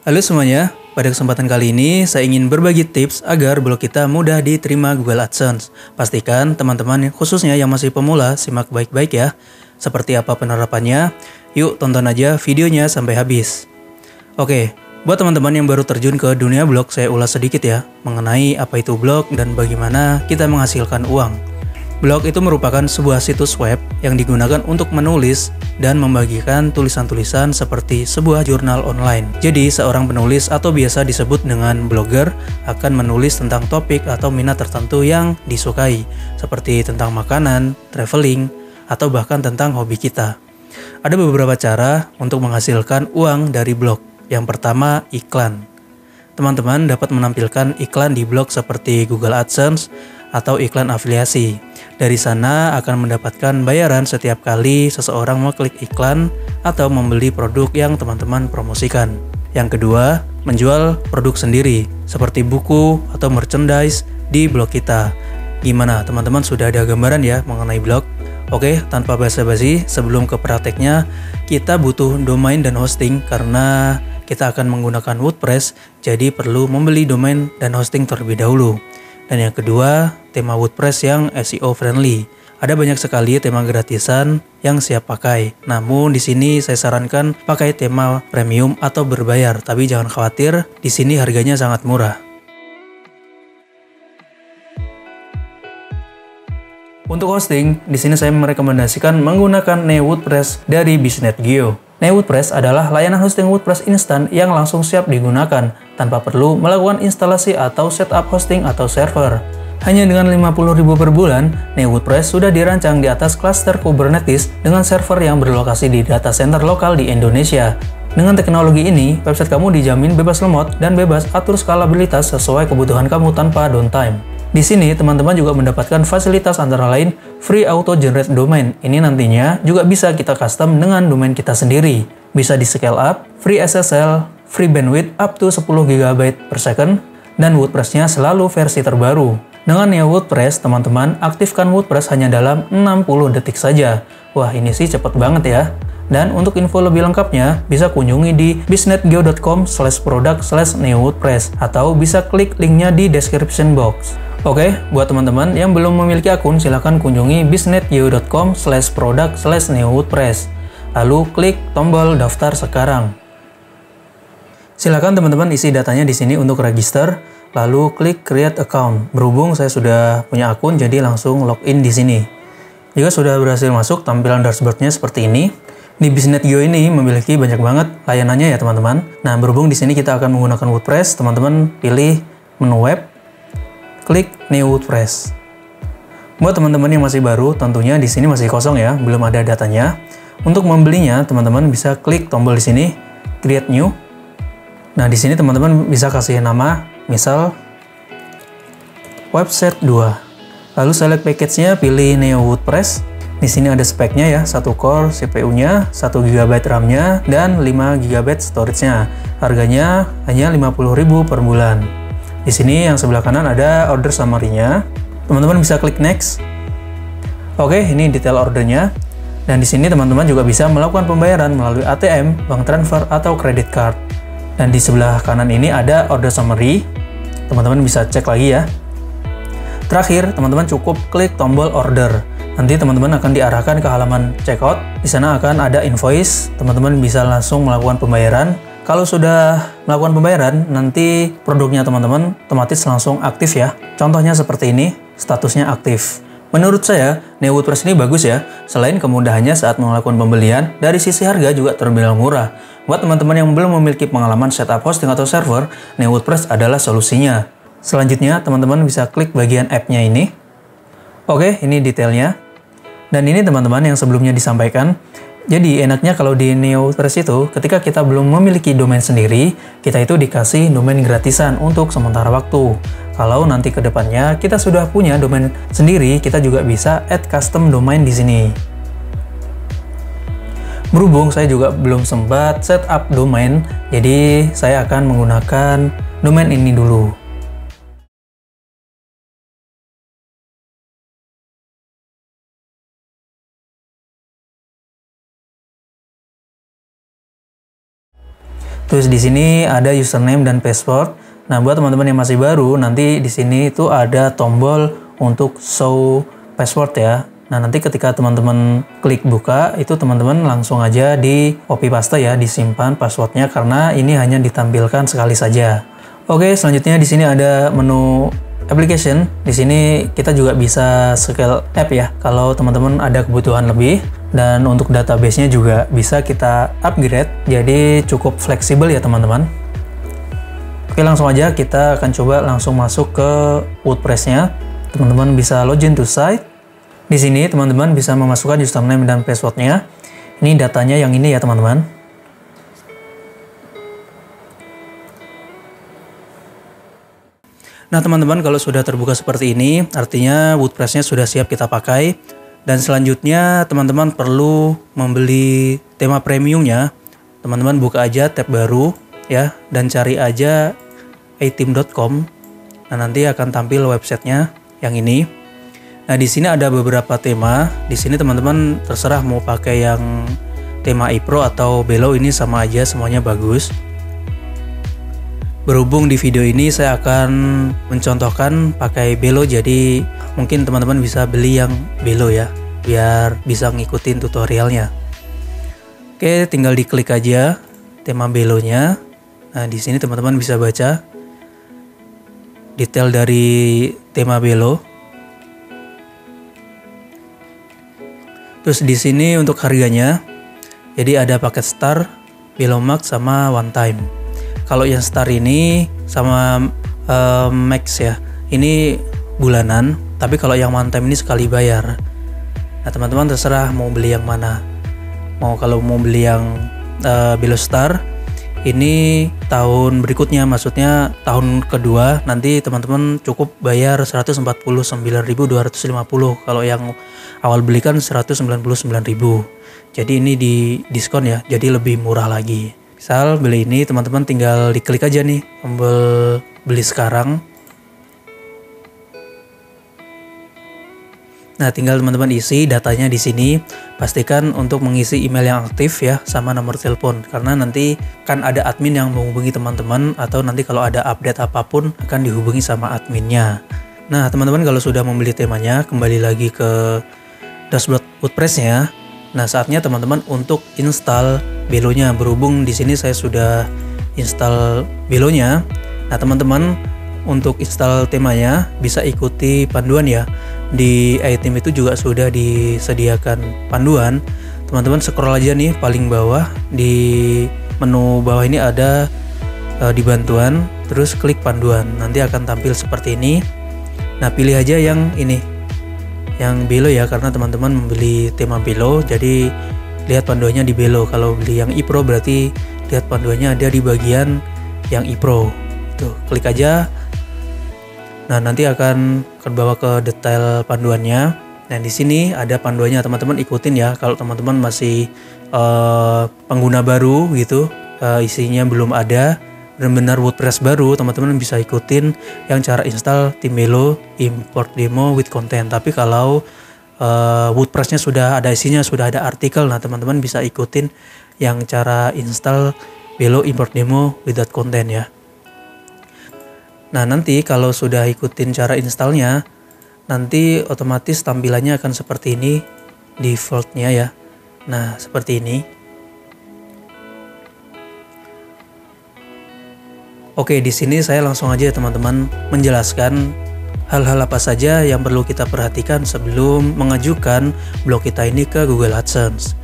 Halo semuanya, pada kesempatan kali ini saya ingin berbagi tips agar blog kita mudah diterima Google AdSense. Pastikan teman-teman khususnya yang masih pemula simak baik-baik ya. Seperti apa penerapannya? Yuk tonton aja videonya sampai habis. Oke, buat teman-teman yang baru terjun ke dunia blog, saya ulas sedikit ya mengenai apa itu blog dan bagaimana kita menghasilkan uang. Blog itu merupakan sebuah situs web yang digunakan untuk menulis dan membagikan tulisan-tulisan seperti sebuah jurnal online. Jadi, seorang penulis atau biasa disebut dengan blogger akan menulis tentang topik atau minat tertentu yang disukai, seperti tentang makanan, traveling, atau bahkan tentang hobi kita. Ada beberapa cara untuk menghasilkan uang dari blog. Yang pertama, iklan. Teman-teman dapat menampilkan iklan di blog seperti Google AdSense atau iklan afiliasi. Dari sana akan mendapatkan bayaran setiap kali seseorang mengklik iklan atau membeli produk yang teman-teman promosikan. Yang kedua, menjual produk sendiri seperti buku atau merchandise di blog kita. Gimana teman-teman, sudah ada gambaran ya mengenai blog? Oke, tanpa basa-basi, sebelum ke prakteknya, kita butuh domain dan hosting karena kita akan menggunakan WordPress, jadi perlu membeli domain dan hosting terlebih dahulu. Dan yang kedua, tema WordPress yang SEO friendly. Ada banyak sekali tema gratisan yang siap pakai. Namun di sini saya sarankan pakai tema premium atau berbayar, tapi jangan khawatir, di sini harganya sangat murah. Untuk hosting, di sini saya merekomendasikan menggunakan NeoWordPress dari Bisnet.geo. NeoWordPress adalah layanan hosting WordPress instan yang langsung siap digunakan tanpa perlu melakukan instalasi atau setup hosting atau server. Hanya dengan 50.000 per bulan, NeoWordPress sudah dirancang di atas klaster Kubernetes dengan server yang berlokasi di data center lokal di Indonesia. Dengan teknologi ini, website kamu dijamin bebas lemot dan bebas atur skalabilitas sesuai kebutuhan kamu tanpa downtime. Di sini, teman-teman juga mendapatkan fasilitas antara lain free auto generate domain. Ini nantinya juga bisa kita custom dengan domain kita sendiri. Bisa di scale up, free SSL, free bandwidth up to 10 GB per second, dan WordPress-nya selalu versi terbaru. Dengan NeoWordPress, teman-teman aktifkan WordPress hanya dalam 60 detik saja. Wah, ini sih cepet banget ya. Dan untuk info lebih lengkapnya, bisa kunjungi di bisnetgeo.com/product/neowordpress atau bisa klik linknya di description box. Oke, buat teman-teman yang belum memiliki akun, silahkan kunjungi bisnetgeo.com/product/neowordpress. Lalu klik tombol daftar sekarang. Silahkan teman-teman isi datanya di sini untuk register, lalu klik create account. Berhubung saya sudah punya akun, jadi langsung login di sini. Jika sudah berhasil masuk, tampilan dashboardnya seperti ini. Di Bisnet.geo ini memiliki banyak banget layanannya ya teman-teman. Nah, berhubung di sini kita akan menggunakan WordPress, teman-teman pilih menu web, klik New WordPress. Buat teman-teman yang masih baru, tentunya di sini masih kosong ya, belum ada datanya. Untuk membelinya, teman-teman bisa klik tombol di sini, create new. Nah, di sini teman-teman bisa kasih nama, misal website 2. Lalu select package-nya, pilih Neo WordPress. Di sini ada speknya ya, 1 core CPU-nya, 1 GB RAM-nya, dan 5 GB storage-nya. Harganya hanya 50.000 per bulan. Di sini yang sebelah kanan ada order summary-nya. Teman-teman bisa klik next. Oke, ini detail ordernya. Dan di sini teman-teman juga bisa melakukan pembayaran melalui ATM, bank transfer, atau credit card. Dan di sebelah kanan ini ada order summary. Teman-teman bisa cek lagi ya. Terakhir, teman-teman cukup klik tombol order. Nanti teman-teman akan diarahkan ke halaman checkout. Di sana akan ada invoice. Teman-teman bisa langsung melakukan pembayaran. Kalau sudah melakukan pembayaran, nanti produknya teman-teman otomatis langsung aktif ya. Contohnya seperti ini, statusnya aktif. Menurut saya, NeoWordPress ini bagus ya. Selain kemudahannya saat melakukan pembelian, dari sisi harga juga terbilang murah. Buat teman-teman yang belum memiliki pengalaman setup hosting atau server, NeoWordPress adalah solusinya. Selanjutnya, teman-teman bisa klik bagian app-nya ini. Oke, ini detailnya. Dan ini teman-teman yang sebelumnya disampaikan. Jadi enaknya kalau di NeoWordPress itu, ketika kita belum memiliki domain sendiri, kita itu dikasih domain gratisan untuk sementara waktu. Kalau nanti ke depannya kita sudah punya domain sendiri, kita juga bisa add custom domain di sini. Berhubung saya juga belum sempat setup domain, jadi saya akan menggunakan domain ini dulu. Terus di sini ada username dan password. Nah, buat teman-teman yang masih baru, nanti di sini itu ada tombol untuk show password ya. Nah, nanti ketika teman-teman klik buka, itu teman-teman langsung aja di copy paste ya, disimpan passwordnya karena ini hanya ditampilkan sekali saja. Oke, selanjutnya di sini ada menu application. Di sini kita juga bisa scale app ya, kalau teman-teman ada kebutuhan lebih. Dan untuk database-nya juga bisa kita upgrade, jadi cukup fleksibel ya teman-teman. Oke, langsung aja kita akan coba langsung masuk ke WordPress-nya. Teman-teman bisa login to site. Di sini teman-teman bisa memasukkan username dan password-nya. Ini datanya yang ini ya teman-teman. Nah teman-teman, kalau sudah terbuka seperti ini, artinya WordPress-nya sudah siap kita pakai. Dan selanjutnya teman-teman perlu membeli tema premiumnya. Teman-teman buka aja tab baru ya, dan cari aja atheme.com. Nah nanti akan tampil websitenya yang ini. Nah di sini ada beberapa tema. Di sini teman-teman terserah mau pakai yang tema iPro atau Belo, ini sama aja, semuanya bagus. Berhubung di video ini saya akan mencontohkan pakai Belo, jadi mungkin teman-teman bisa beli yang Belo ya, biar bisa ngikutin tutorialnya. Oke, tinggal diklik aja tema Belonya. Nah, di sini teman-teman bisa baca detail dari tema Belo. Terus di sini untuk harganya, jadi ada paket Star, Belo Max sama One Time. Kalau yang Star ini sama Max ya, ini bulanan. Tapi kalau yang One Time ini sekali bayar. Nah teman-teman terserah mau beli yang mana. Kalau mau beli yang Belo Star, ini tahun berikutnya, maksudnya tahun kedua, nanti teman-teman cukup bayar 149.250. Kalau yang awal beli kan 199.000. Jadi ini di diskon ya, jadi lebih murah lagi. Misal beli ini, teman-teman tinggal diklik aja nih tombol beli sekarang. Nah, tinggal teman-teman isi datanya di sini. Pastikan untuk mengisi email yang aktif ya, sama nomor telepon, karena nanti kan ada admin yang menghubungi teman-teman, atau nanti kalau ada update apapun akan dihubungi sama adminnya. Nah, teman-teman kalau sudah membeli temanya, kembali lagi ke dashboard WordPress-nya. Nah, saatnya teman-teman untuk install Belonya. Berhubung di sini saya sudah install Belonya. Nah, teman-teman untuk install temanya bisa ikuti panduan ya. Di item itu juga sudah disediakan panduan. Teman-teman scroll aja nih paling bawah, di menu bawah ini ada di bantuan, terus klik panduan. Nanti akan tampil seperti ini. Nah, pilih aja yang ini, yang Belo ya, karena teman-teman membeli tema Belo, jadi lihat panduannya di Belo. Kalau beli yang iPro berarti lihat panduannya ada di bagian yang iPro. Tuh, klik aja. Nah, nanti akan terbawa ke detail panduannya. Nah, di sini ada panduannya, teman-teman ikutin ya. Kalau teman-teman masih pengguna baru gitu, isinya belum ada, benar-benar WordPress baru, teman-teman bisa ikutin yang cara install theme Belo, import demo with content. Tapi kalau WordPress-nya sudah ada isinya, sudah ada artikel, nah teman-teman bisa ikutin yang cara install Belo import demo without content ya. Nah nanti kalau sudah ikutin cara installnya, nanti otomatis tampilannya akan seperti ini defaultnya ya. Nah seperti ini. Oke, di sini saya langsung aja teman-teman menjelaskan hal-hal apa saja yang perlu kita perhatikan sebelum mengajukan blog kita ini ke Google AdSense.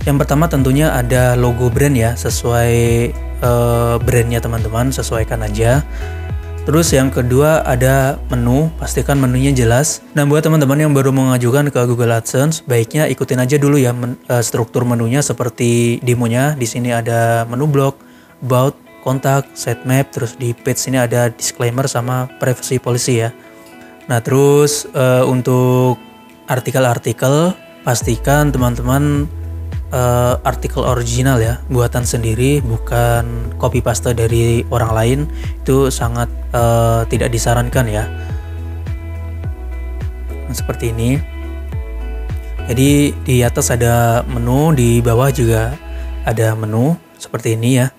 Yang pertama tentunya ada logo brand ya, sesuai brandnya teman-teman, sesuaikan aja. Terus yang kedua ada menu, pastikan menunya jelas. Nah buat teman-teman yang baru mengajukan ke Google AdSense, baiknya ikutin aja dulu ya struktur menunya seperti demonya. Di sini ada menu blog, about, kontak, sitemap, terus di page ini ada disclaimer sama privacy policy ya. Nah terus untuk artikel-artikel, pastikan teman-teman artikel original ya, buatan sendiri, bukan copy paste dari orang lain. Itu sangat tidak disarankan ya. Nah, seperti ini. Jadi di atas ada menu, di bawah juga ada menu seperti ini ya.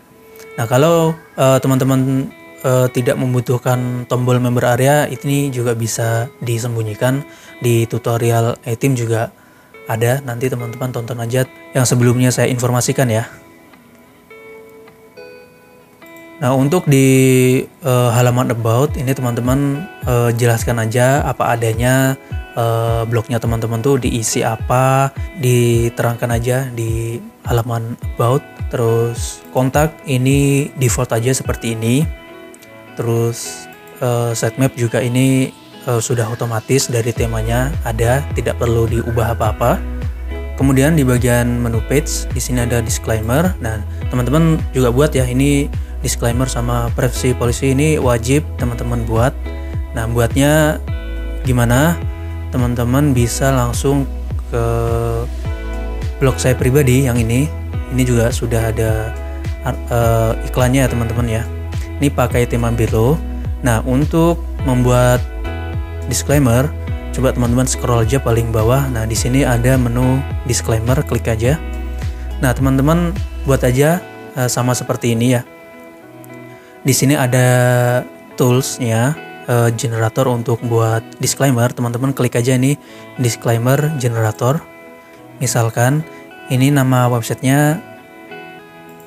Nah, kalau teman-teman tidak membutuhkan tombol member area, ini juga bisa disembunyikan di tutorial iTeam juga ada. Nanti teman-teman tonton aja yang sebelumnya saya informasikan ya. Nah, untuk di halaman about ini teman-teman jelaskan aja apa adanya, blognya teman-teman tuh diisi apa, diterangkan aja di halaman about. Terus kontak ini default aja seperti ini. Terus sitemap juga ini sudah otomatis dari temanya ada, tidak perlu diubah apa-apa. Kemudian di bagian menu page di sini ada disclaimer. Nah, teman-teman juga buat ya, ini disclaimer sama privacy policy ini wajib teman-teman buat. Nah, buatnya gimana? Teman-teman bisa langsung ke blog saya pribadi yang ini. Ini juga sudah ada iklannya ya teman-teman ya. Ini pakai tema below. Nah, untuk membuat disclaimer, coba teman-teman scroll aja paling bawah. Nah, di sini ada menu disclaimer, klik aja. Nah, teman-teman buat aja sama seperti ini ya. Di sini ada toolsnya, generator untuk buat disclaimer. Teman-teman klik aja nih disclaimer generator. Misalkan ini nama websitenya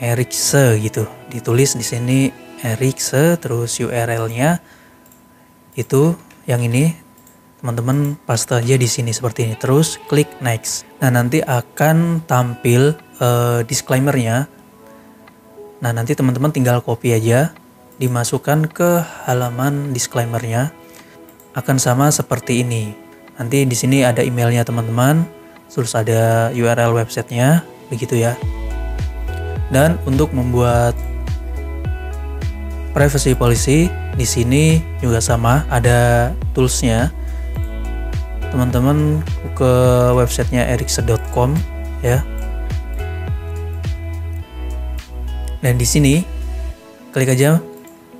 Erikse gitu, ditulis di sini Erikse, terus URL-nya itu yang ini. Teman-teman paste aja di sini seperti ini, terus klik next. Nah, nanti akan tampil disclaimer-nya. Nah, nanti teman-teman tinggal copy aja, dimasukkan ke halaman disclaimer-nya. Akan sama seperti ini. Nanti di sini ada emailnya teman-teman, terus ada URL websitenya, begitu ya. Dan untuk membuat privacy policy di sini juga sama, ada toolsnya. Teman-teman ke websitenya erikse.com ya. Dan di sini klik aja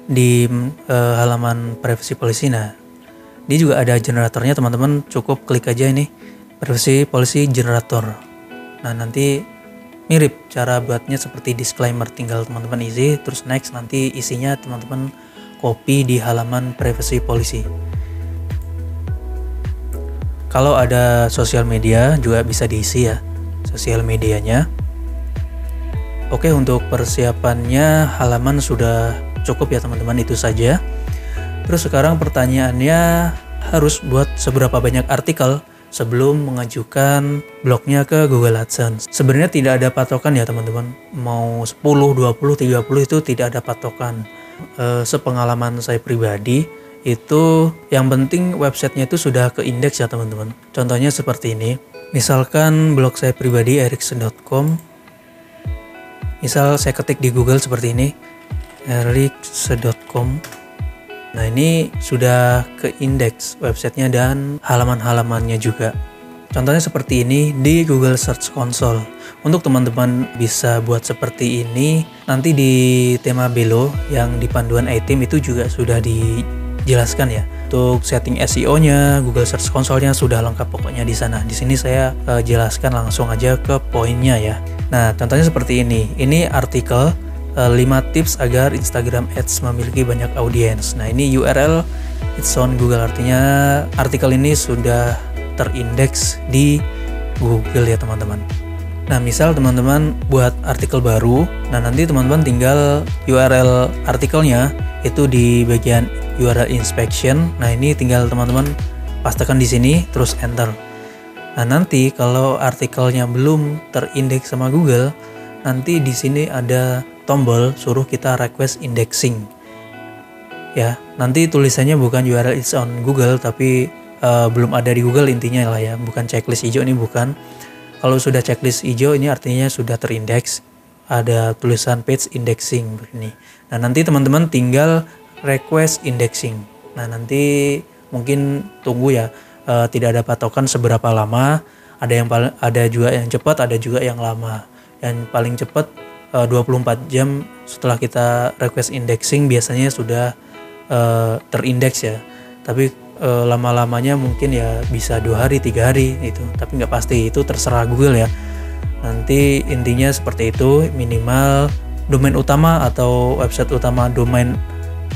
di halaman privacy policy. Nah, ini juga ada generatornya teman-teman, cukup klik aja ini privacy policy generator. Nah, nanti mirip cara buatnya seperti disclaimer, tinggal teman-teman isi terus next, nanti isinya teman-teman copy di halaman privacy policy. Kalau ada sosial media juga bisa diisi ya sosial medianya. Oke, untuk persiapannya halaman sudah cukup ya teman-teman, itu saja. Terus sekarang pertanyaannya, harus buat seberapa banyak artikel sebelum mengajukan blognya ke Google AdSense? Sebenarnya tidak ada patokan ya teman-teman, mau 10, 20, 30 itu tidak ada patokan. Sepengalaman saya pribadi itu yang penting websitenya itu sudah ke indeks ya teman-teman. Contohnya seperti ini, misalkan blog saya pribadi erikse.com, misal saya ketik di Google seperti ini erikse.com. Nah, ini sudah ke indeks websitenya dan halaman-halamannya juga. Contohnya seperti ini di Google Search Console. Untuk teman-teman bisa buat seperti ini, nanti di tema below yang di panduan iTeam itu juga sudah dijelaskan ya. Untuk setting SEO-nya, Google Search Console-nya sudah lengkap pokoknya di sana. Di sini saya jelaskan langsung aja ke poinnya ya. Nah, contohnya seperti ini. Ini artikel 5 tips agar Instagram Ads memiliki banyak audiens. Nah, ini URL it's on Google, artinya artikel ini sudah terindeks di Google ya teman-teman. Nah, misal teman-teman buat artikel baru, nah nanti teman-teman tinggal URL artikelnya itu di bagian URL inspection. Nah, ini tinggal teman-teman pastekan di sini terus enter. Nah, nanti kalau artikelnya belum terindeks sama Google, nanti di sini ada tombol suruh kita request indexing ya. Nanti tulisannya bukan URL it's on Google, tapi belum ada di Google intinya lah ya, bukan checklist hijau ini, bukan. Kalau sudah checklist hijau ini artinya sudah terindeks, ada tulisan page indexing begini. Nah, nanti teman-teman tinggal request indexing. Nah, nanti mungkin tunggu ya, tidak ada patokan seberapa lama, ada juga yang cepat, ada juga yang lama. Yang paling cepat 24 jam setelah kita request indexing biasanya sudah terindeks ya. Tapi lama-lamanya mungkin ya bisa 2 hari, 3 hari itu. Tapi nggak pasti, itu terserah Google ya. Nanti intinya seperti itu, minimal domain utama atau website utama domain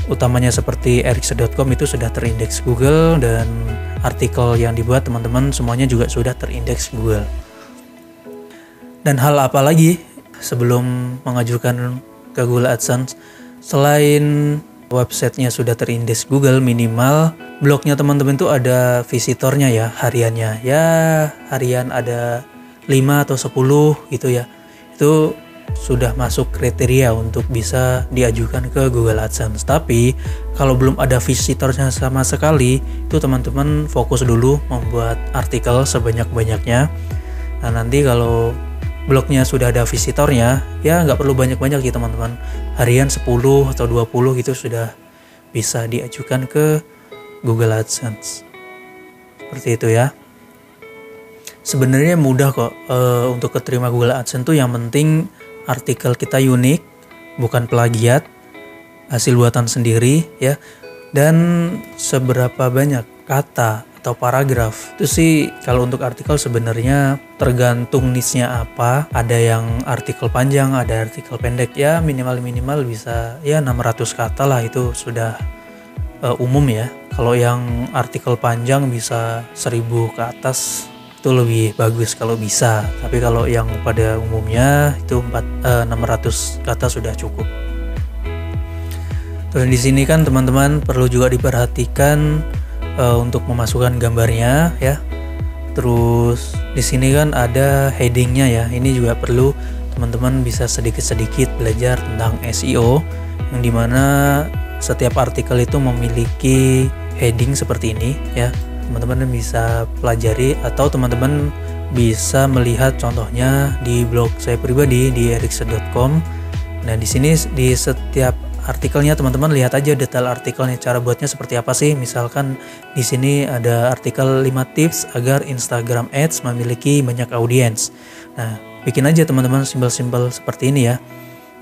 utamanya seperti ericsson.com itu sudah terindeks Google, dan artikel yang dibuat teman-teman semuanya juga sudah terindeks Google. Dan hal apa lagi sebelum mengajukan ke Google AdSense, selain websitenya sudah terindeks Google, minimal blognya teman-teman itu ada visitornya ya, hariannya ya, harian ada 5 atau 10 gitu ya. Itu sudah masuk kriteria untuk bisa diajukan ke Google AdSense. Tapi kalau belum ada visitornya sama sekali, itu teman-teman fokus dulu membuat artikel sebanyak-banyaknya. Nah, nanti kalau blognya sudah ada visitornya, ya nggak perlu banyak-banyak ya teman-teman. Harian 10 atau 20 gitu sudah bisa diajukan ke Google AdSense. Seperti itu ya. Sebenarnya mudah kok untuk keterima Google AdSense tuh, yang penting artikel kita unik, bukan plagiat, hasil buatan sendiri ya. Dan seberapa banyak kata atau paragraf itu sih, kalau untuk artikel sebenarnya tergantung niche-nya apa. Ada yang artikel panjang, ada artikel pendek ya, minimal bisa ya 600 kata lah, itu sudah umum ya. Kalau yang artikel panjang bisa 1000 ke atas, itu lebih bagus kalau bisa. Tapi kalau yang pada umumnya itu 600 kata sudah cukup. Dan di sini kan teman-teman perlu juga diperhatikan untuk memasukkan gambarnya ya. Terus di sini kan ada headingnya ya. Ini juga perlu teman-teman bisa sedikit-sedikit belajar tentang SEO, yang dimana setiap artikel itu memiliki heading seperti ini ya. Teman-teman bisa pelajari, atau teman-teman bisa melihat contohnya di blog saya pribadi di ericsson.com. Nah, di sini di setiap artikelnya teman-teman lihat aja detail artikelnya, cara buatnya seperti apa sih. Misalkan di sini ada artikel 5 tips agar Instagram Ads memiliki banyak audiens. Nah, bikin aja teman-teman simpel-simpel seperti ini ya.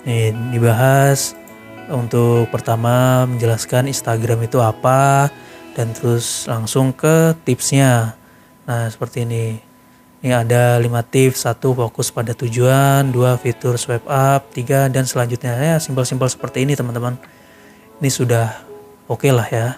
Nih, dibahas untuk pertama menjelaskan Instagram itu apa, dan terus langsung ke tipsnya. Nah, seperti ini. Ini ada 5 tips. 1. Fokus pada tujuan. 2. Fitur swipe up. 3. Dan selanjutnya. Ya, simpel-simpel seperti ini teman-teman. Ini sudah oke lah ya.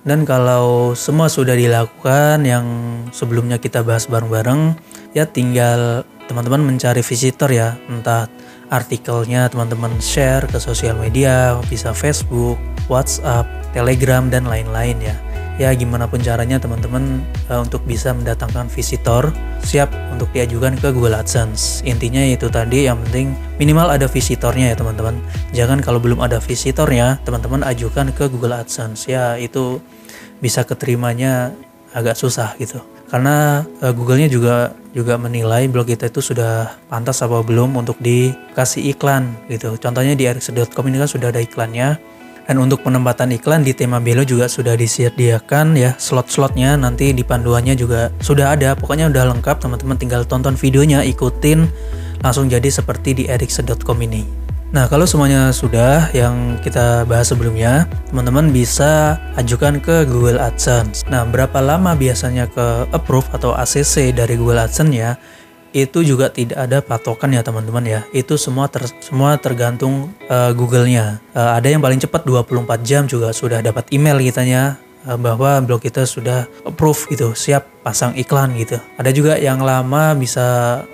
Dan kalau semua sudah dilakukan yang sebelumnya kita bahas bareng-bareng, ya tinggal teman-teman mencari visitor ya. Entah artikelnya teman-teman share ke sosial media, bisa Facebook, WhatsApp, Telegram, dan lain-lain ya. Ya, gimana pun caranya teman-teman untuk bisa mendatangkan visitor, siap untuk diajukan ke Google AdSense. Intinya itu tadi, yang penting minimal ada visitornya ya teman-teman. Jangan kalau belum ada visitornya, teman-teman ajukan ke Google AdSense. Ya, itu bisa keterimanya agak susah gitu. Karena Google-nya juga menilai blog kita itu sudah pantas apa belum untuk dikasih iklan gitu. Contohnya di ericsson.com ini kan sudah ada iklannya. Dan untuk penempatan iklan di tema Belo juga sudah disediakan ya, slot-slotnya, nanti di panduannya juga sudah ada. Pokoknya udah lengkap, teman-teman tinggal tonton videonya, ikutin, langsung jadi seperti di ericsson.com ini. Nah, kalau semuanya sudah yang kita bahas sebelumnya, teman-teman bisa ajukan ke Google AdSense. Nah, berapa lama biasanya ke approve atau ACC dari Google AdSense ya? Itu juga tidak ada patokan ya teman-teman ya. Itu semua tergantung Google-nya. Ada yang paling cepat 24 jam juga sudah dapat email kitanya bahwa blog kita sudah approve gitu, siap pasang iklan gitu. Ada juga yang lama bisa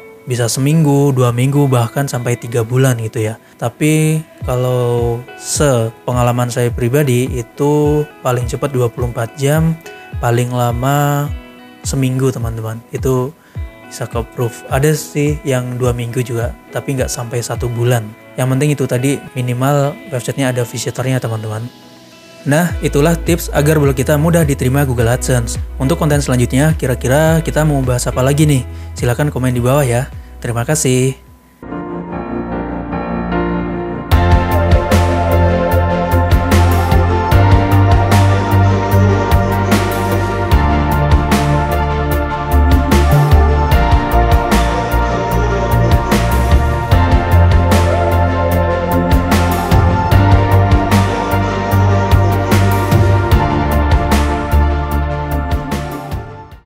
seminggu, 2 minggu, bahkan sampai 3 bulan gitu ya. Tapi kalau sepengalaman saya pribadi itu paling cepat 24 jam, paling lama seminggu teman-teman. Itu bisa ke approve. Ada sih yang 2 minggu juga, tapi nggak sampai 1 bulan. Yang penting itu tadi, minimal websitenya ada visitornya teman-teman. Nah, itulah tips agar blog kita mudah diterima Google AdSense. Untuk konten selanjutnya, kira-kira kita mau bahas apa lagi nih? Silahkan komen di bawah ya. Terima kasih.